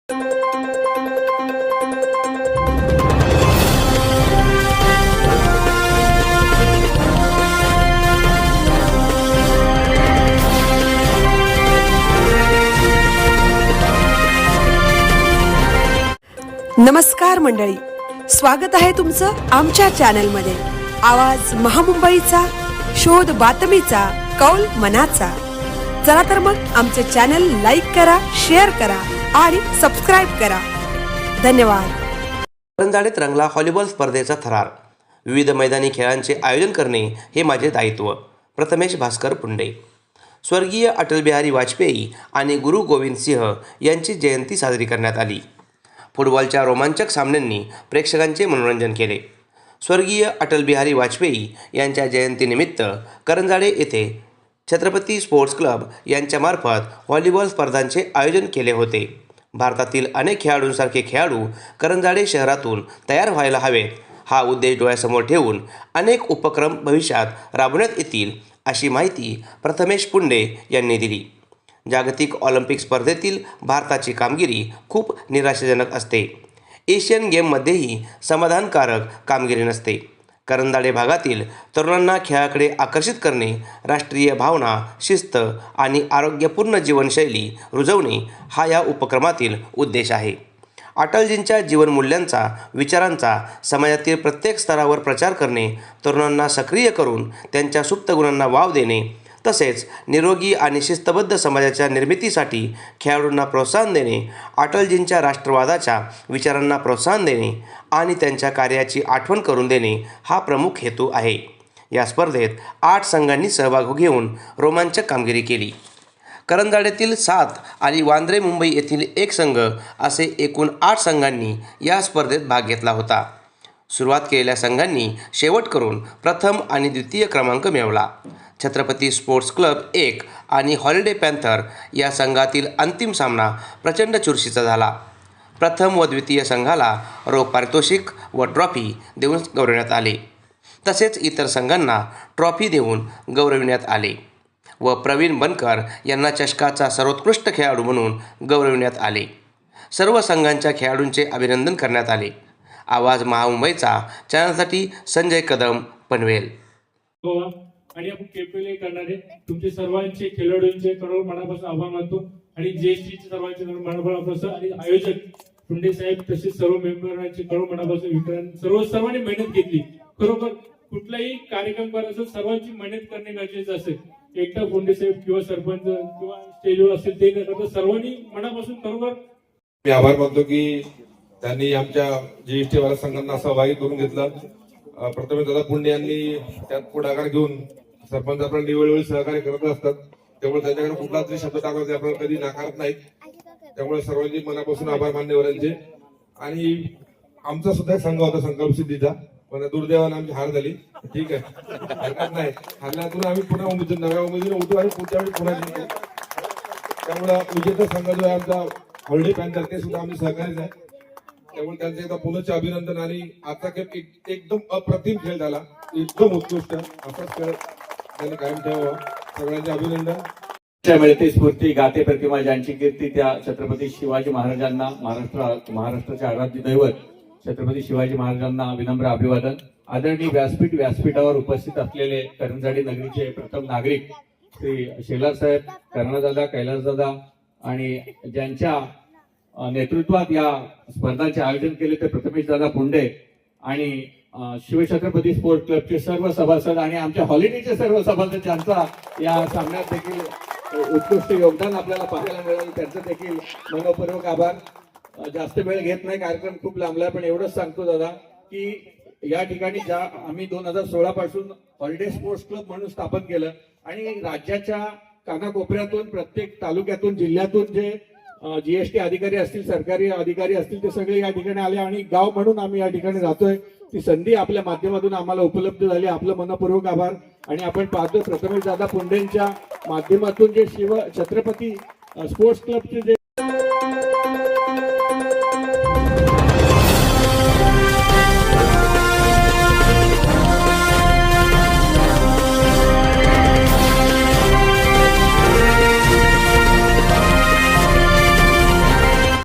नमस्कार मंडळी, स्वागत आहे तुमचं आमच्या चॅनलमध्ये. आवाज महामुंबईचा, शोध बातमीचा, कौल मनाचा. चला तर मग आमचे चॅनल लाईक करा, शेअर करा आणि सबस्क्राईब करा. धन्यवाद. करंजाडेत रंगला व्हॉलीबॉल स्पर्धेचा थरार. विविध मैदानी खेळांचे आयोजन करणे हे माझे दायित्व. प्रथमेश भास्कर पुंडे. स्वर्गीय अटल बिहारी वाजपेयी आणि गुरु गोविंद सिंह यांची जयंती साजरी करण्यात आली. फुटबॉलच्या रोमांचक सामन्यांनी प्रेक्षकांचे मनोरंजन केले. स्वर्गीय अटल बिहारी वाजपेयी यांच्या जयंतीनिमित्त करंजाडे येथे छत्रपती स्पोर्ट्स क्लब यांच्यामार्फत व्हॉलीबॉल स्पर्धांचे आयोजन केले होते. भारतातील अनेक खेळाडूंसारखे खेळाडू करंजाडे शहरातून तयार व्हायला हवेत, हा उद्देश डोळ्यासमोर ठेवून अनेक उपक्रम भविष्यात राबवण्यात येतील, अशी माहिती प्रथमेश पुंडे यांनी दिली. जागतिक ऑलिम्पिक स्पर्धेतील भारताची कामगिरी खूप निराशाजनक असते. एशियन गेममध्येही समाधानकारक कामगिरी नसते. करंजाडे भागातील तरुणांना खेळाकडे आकर्षित करणे, राष्ट्रीय भावना, शिस्त आणि आरोग्यपूर्ण जीवनशैली रुजवणे हा या उपक्रमातील उद्देश आहे. अटलजींच्या जीवनमूल्यांचा, विचारांचा समाजातील प्रत्येक स्तरावर प्रचार करणे, तरुणांना सक्रिय करून त्यांच्या सुप्त गुणांना वाव देणे, तसेच निरोगी आणि शिस्तबद्ध समाजाच्या निर्मितीसाठी खेळाडूंना प्रोत्साहन देणे, अटलजींच्या राष्ट्रवादाच्या विचारांना प्रोत्साहन देणे आणि त्यांच्या कार्याची आठवण करून देणे हा प्रमुख हेतू आहे. या स्पर्धेत 8 संघांनी सहभाग घेऊन रोमांचक कामगिरी केली. करंजाडेतील 7 आणि वांद्रे मुंबई येथील 1 संघ असे एकूण 8 संघांनी या स्पर्धेत भाग घेतला होता. सुरुवात केलेल्या संघांनी शेवट करून प्रथम आणि द्वितीय क्रमांक मिळवला. छत्रपती स्पोर्ट्स क्लब 1 आणि हॉलिडे पॅन्थर या संघातील अंतिम सामना प्रचंड चुरशीचा झाला. प्रथम व द्वितीय संघाला रोख पारितोषिक व ट्रॉफी देऊन गौरविण्यात आले. तसेच इतर संघांना ट्रॉफी देऊन गौरविण्यात आले व प्रवीण बनकर यांना चषकाचा सर्वोत्कृष्ट खेळाडू म्हणून गौरविण्यात आले. सर्व संघांच्या खेळाडूंचे अभिनंदन करण्यात आले. आवाज महामुंबईचा चॅनलसाठी संजय कदम, पनवेल. आणि आपण केपीएल करणारे तुमचे सर्वांचे खेळाडूंचे कडून मनापासून आभार मानतो आणि जेएसटीचे सर्वांचे मनापासून आणि आयोजक पुंडे साहेब तसेच सर्व मेंबरांचे कडून मनापासून सर्वांनी मेहनत घेतली. खरोखर कुठलाही कार्यक्रम करायचा सर्वांची मेहनत करणे गरजेचं असेल. एकटा पुंडे साहेब किंवा सरपंच किंवा स्टेजवर असेल ते न करता सर्वांनी मनापासून खरोखर मी आभार मानतो की त्यांनी आमच्या जीएसटी वाला संघांना सहभागी करून घेतलं. प्रथम दादा पुंडे यांनी त्यात पुढाकार घेऊन सरपंच आपल्याला निवडवेळी सहकार्य करत असतात, त्यामुळे त्यांच्याकडे कुठला तरी शब्द टाकायचे आपल्याला कधी नाकारत नाहीत. त्यामुळे सर्वांनी मनापासून आभार मान्यवरांचे. आणि आमचा सुद्धा एक संघ होता संकल्प सिद्धीचा, पण दुर्दैवाने आमची हार झाली. ठीक आहे, हरकत नाही. हारल्यातून आम्ही पुन्हा नव्या उमेदीने उठू आणि पुढच्या वेळी पुन्हा जिंकू. त्यामुळे विजेता संघ जो आहे आमचा हॉलिडे पॅन्थर ते सुद्धा आम्ही सहकार्यच आहे. त्यामुळे त्यांचे एकदा पुनश्च अभिनंदन. आणि आजचा खेळ एकदम अप्रतिम खेळ झाला, एकदम उत्कृष्ट. असाच खेळ त्यांनी कायम ठेवावा. सगळ्यांचे अभिनंदन. मिळते स्फूर्ती गाते प्रतिमा ज्यांची कीर्ती त्या छत्रपती शिवाजी महाराजांना, महाराष्ट्राचे आराध्य दैवत छत्रपती शिवाजी महाराजांना विनम्र अभिवादन. आदरणीय व्यासपीठावर उपस्थित असलेले करंजाडी नगरीचे प्रथम नागरिक श्री शेलार साहेब, कर्णदादा, कैलासदादा आणि ज्यांच्या नेतृत्वात या स्पर्धांचे आयोजन केले ते प्रथमेश दादा पुंडे आणि शिवछत्रपती स्पोर्ट्स क्लबचे सर्व सभासद आणि आमच्या हॉलिडेचे सर्व सभासद ज्यांचा या सामन्यात देखील उत्कृष्ट योगदान आपल्याला पाहायला मिळालं, त्यांचं देखील मनपूर्वक आभार. जास्त वेळ घेत नाही, कार्यक्रम खूप लांबला, पण एवढंच सांगतो दादा की या ठिकाणी ज्या आम्ही 2016 पासून हॉलिडे स्पोर्ट्स क्लब म्हणून स्थापन केलं आणि राज्याच्या कानाकोपऱ्यातून, प्रत्येक तालुक्यातून, जिल्ह्यातून जे जीएसटी अधिकारी असतील, सरकारी अधिकारी असतील, ते सगळे या ठिकाणी आले आणि गाव म्हणून आम्ही या ठिकाणी राहतोय. ती संधी आपल्या माध्यमातून आम्हाला उपलब्ध झाली. आपलं मनपूर्वक आभार. आणि आपण पाहतो प्रथमेश दादा पुंडेंच्या माध्यमातून जे छत्रपती स्पोर्ट्स क्लबचे जे